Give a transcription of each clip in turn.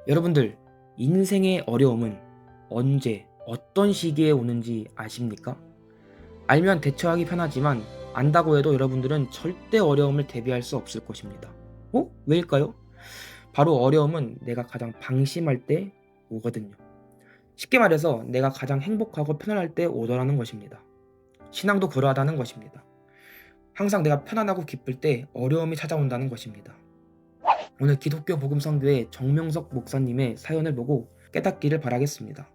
여러분들, 인생의 어려움은 언제, 어떤 시기에 오는지 아십니까? 알면 대처하기 편하지만 안다고 해도 여러분들은 절대 어려움을 대비할 수 없을 것입니다. 왜일까요? 바로 어려움은 내가 가장 방심할 때 오거든요. 쉽게 말해서 내가 가장 행복하고 편안할 때 오더라는 것입니다. 신앙도 그러하다는 것입니다. 항상 내가 편안하고 기쁠 때 어려움이 찾아온다는 것입니다. 오늘 기독교 복음선교회 정명석 목사님의 사연을 보고 깨닫기를 바라겠습니다.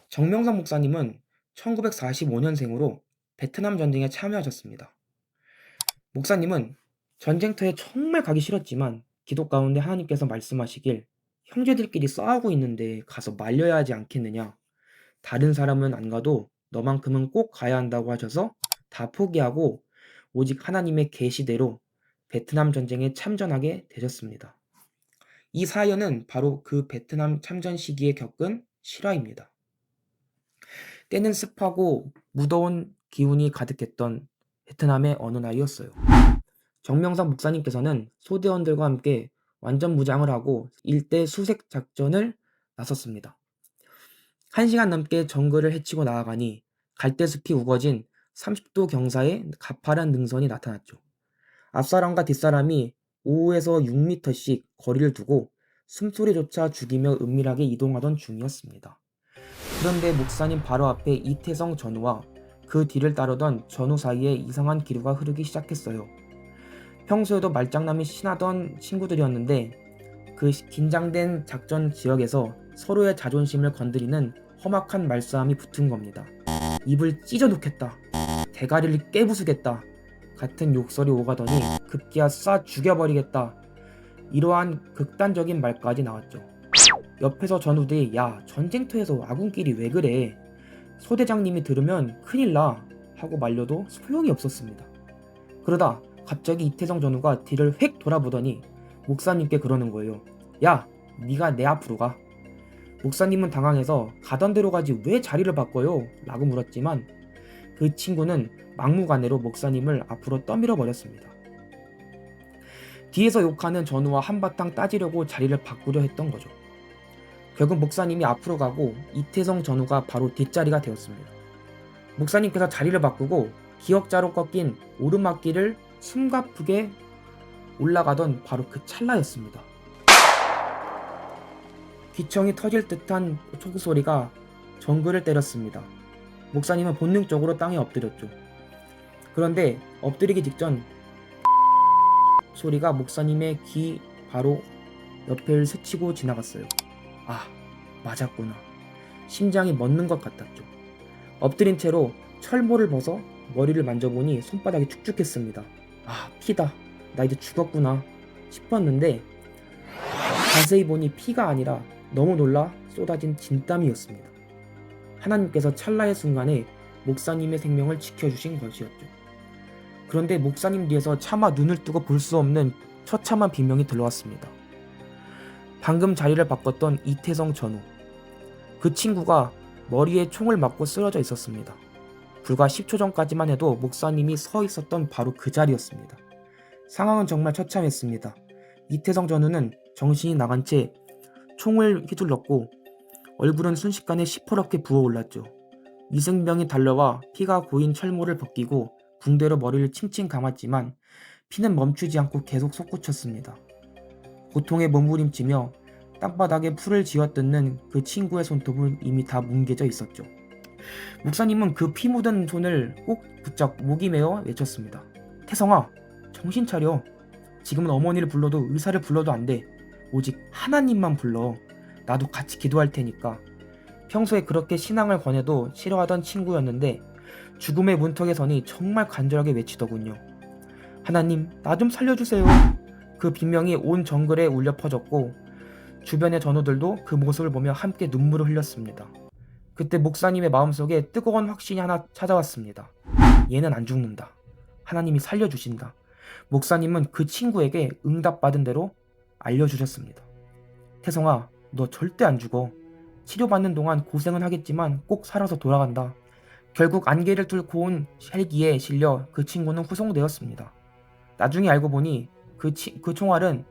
정명석 목사님은 1945년생으로 베트남 전쟁에 참여하셨습니다. 목사님은 전쟁터에 정말 가기 싫었지만 기도 가운데 하나님께서 말씀하시길 형제들끼리 싸우고 있는데 가서 말려야 하지 않겠느냐. 다른 사람은 안 가도 너만큼은 꼭 가야 한다고 하셔서 다 포기하고 오직 하나님의 계시대로 베트남 전쟁에 참전하게 되셨습니다. 이 사연은 바로 그 베트남 참전 시기에 겪은 실화입니다. 때는 습하고 무더운 기운이 가득했던 베트남의 어느 날이었어요. 정명상 목사님께서는 소대원들과 함께 완전 무장을 하고 일대 수색 작전을 나섰습니다. 1시간 넘게 정글을 헤치고 나아가니 갈대숲이 우거진 30도 경사의 가파른 능선이 나타났죠. 앞사람과 뒷사람이 5에서 6m씩 거리를 두고 숨소리조차 죽이며 은밀하게 이동하던 중이었습니다. 그런데 목사님 바로 앞에 이태성 전우와 그 뒤를 따르던 전우 사이에 이상한 기류가 흐르기 시작했어요. 평소에도 말장난이 심하던 친구들이었는데 그 긴장된 작전 지역에서 서로의 자존심을 건드리는 험악한 말싸움이 붙은 겁니다. 입을 찢어놓겠다, 대가리를 깨부수겠다 같은 욕설이 오가더니 급기야 쏴 죽여버리겠다, 이러한 극단적인 말까지 나왔죠. 옆에서 전우들이 야, 전쟁터에서 아군끼리 왜 그래, 소대장님이 들으면 큰일 나 하고 말려도 소용이 없었습니다. 그러다 갑자기 이태성 전우가 뒤를 휙 돌아보더니 목사님께 그러는 거예요. 야, 네가 내 앞으로 가. 목사님은 당황해서 가던 대로 가지 왜 자리를 바꿔요? 라고 물었지만 그 친구는 막무가내로 목사님을 앞으로 떠밀어 버렸습니다. 뒤에서 욕하는 전우와 한바탕 따지려고 자리를 바꾸려 했던 거죠. 결국 목사님이 앞으로 가고 이태성 전우가 바로 뒷자리가 되었습니다. 목사님께서 자리를 바꾸고 기역자로 꺾인 오르막길을 숨가쁘게 올라가던 바로 그 찰나였습니다. 귀청이 터질 듯한 초구 소리가 정글을 때렸습니다. 목사님은 본능적으로 땅에 엎드렸죠. 그런데 엎드리기 직전 소리가 목사님의 귀 바로 옆을 스치고 지나갔어요. 아, 맞았구나. 심장이 멎는 것 같았죠. 엎드린 채로 철모를 벗어 머리를 만져보니 손바닥이 축축했습니다. 아, 피다. 나 이제 죽었구나 싶었는데 자세히 보니 피가 아니라 너무 놀라 쏟아진 진땀이었습니다. 하나님께서 찰나의 순간에 목사님의 생명을 지켜주신 것이었죠. 그런데 목사님 뒤에서 차마 눈을 뜨고 볼 수 없는 처참한 비명이 들려왔습니다. 방금 자리를 바꿨던 이태성 전우. 그 친구가 머리에 총을 맞고 쓰러져 있었습니다. 불과 10초 전까지만 해도 목사님이 서 있었던 바로 그 자리였습니다. 상황은 정말 처참했습니다. 이태성 전우는 정신이 나간 채 총을 휘둘렀고 얼굴은 순식간에 시퍼렇게 부어올랐죠. 위생병이 달려와 피가 고인 철모를 벗기고 붕대로 머리를 칭칭 감았지만 피는 멈추지 않고 계속 솟구쳤습니다. 고통에 몸부림치며 땅바닥에 풀을 쥐어뜯는 그 친구의 손톱은 이미 다 뭉개져 있었죠. 목사님은 그 피 묻은 손을 꼭 붙잡 목이 메어 외쳤습니다. 태성아, 정신 차려. 지금은 어머니를 불러도 의사를 불러도 안 돼. 오직 하나님만 불러. 나도 같이 기도할 테니까. 평소에 그렇게 신앙을 권해도 싫어하던 친구였는데 죽음의 문턱에 서니 정말 간절하게 외치더군요. 하나님, 나 좀 살려주세요. 그 비명이 온 정글에 울려 퍼졌고 주변의 전우들도 그 모습을 보며 함께 눈물을 흘렸습니다. 그때 목사님의 마음속에 뜨거운 확신이 하나 찾아왔습니다. 얘는 안 죽는다. 하나님이 살려주신다. 목사님은 그 친구에게 응답받은 대로 알려주셨습니다. 태성아, 너 절대 안 죽어. 치료받는 동안 고생은 하겠지만 꼭 살아서 돌아간다. 결국 안개를 뚫고 온 헬기에 실려 그 친구는 후송되었습니다. 나중에 알고 보니 그 총알은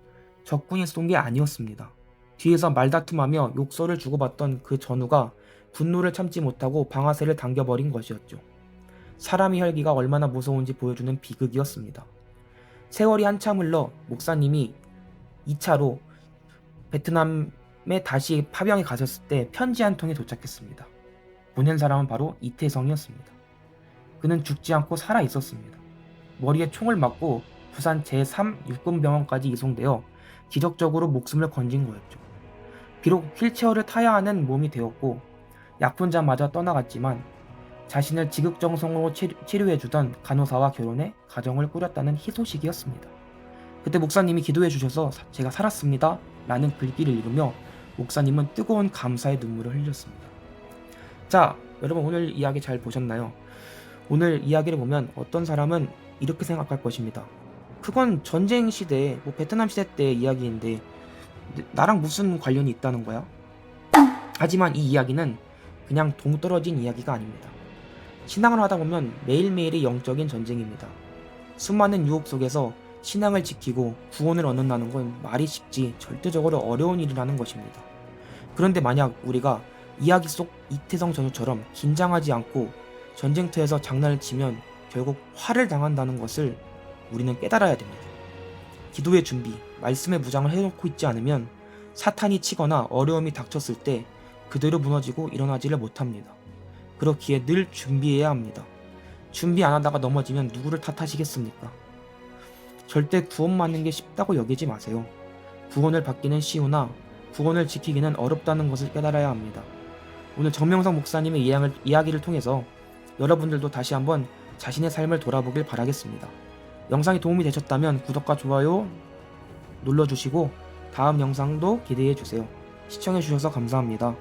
적군이 쏜 게 아니었습니다. 뒤에서 말다툼하며 욕설을 주고받던 그 전우가 분노를 참지 못하고 방아쇠를 당겨버린 것이었죠. 사람의 혈기가 얼마나 무서운지 보여주는 비극이었습니다. 세월이 한참 흘러 목사님이 2차로 베트남에 다시 파병에 가셨을 때 편지 한 통이 도착했습니다. 보낸 사람은 바로 이태성이었습니다. 그는 죽지 않고 살아 있었습니다. 머리에 총을 맞고 부산 제3 육군병원까지 이송되어 기적적으로 목숨을 건진 거였죠. 비록 휠체어를 타야 하는 몸이 되었고 약혼자마저 떠나갔지만 자신을 지극정성으로 치료해주던 간호사와 결혼해 가정을 꾸렸다는 희소식이었습니다. 그때 목사님이 기도해 주셔서 제가 살았습니다 라는 글귀를 읽으며 목사님은 뜨거운 감사의 눈물을 흘렸습니다. 자, 여러분 오늘 이야기 잘 보셨나요? 오늘 이야기를 보면 어떤 사람은 이렇게 생각할 것입니다. 그건 전쟁 시대, 베트남 시대 때 이야기인데 나랑 무슨 관련이 있다는 거야? 하지만 이 이야기는 그냥 동떨어진 이야기가 아닙니다. 신앙을 하다 보면 매일매일이 영적인 전쟁입니다. 수많은 유혹 속에서 신앙을 지키고 구원을 얻는다는 건 말이 쉽지 절대적으로 어려운 일이라는 것입니다. 그런데 만약 우리가 이야기 속 이태성 전우처럼 긴장하지 않고 전쟁터에서 장난을 치면 결국 화를 당한다는 것을 우리는 깨달아야 됩니다. 기도의 준비, 말씀의 무장을 해놓고 있지 않으면 사탄이 치거나 어려움이 닥쳤을 때 그대로 무너지고 일어나지를 못합니다. 그렇기에 늘 준비해야 합니다. 준비 안 하다가 넘어지면 누구를 탓하시겠습니까? 절대 구원받는 게 쉽다고 여기지 마세요. 구원을 받기는 쉬우나 구원을 지키기는 어렵다는 것을 깨달아야 합니다. 오늘 정명석 목사님의 이야기를 통해서 여러분들도 다시 한번 자신의 삶을 돌아보길 바라겠습니다. 영상이 도움이 되셨다면 구독과 좋아요 눌러주시고 다음 영상도 기대해주세요. 시청해주셔서 감사합니다.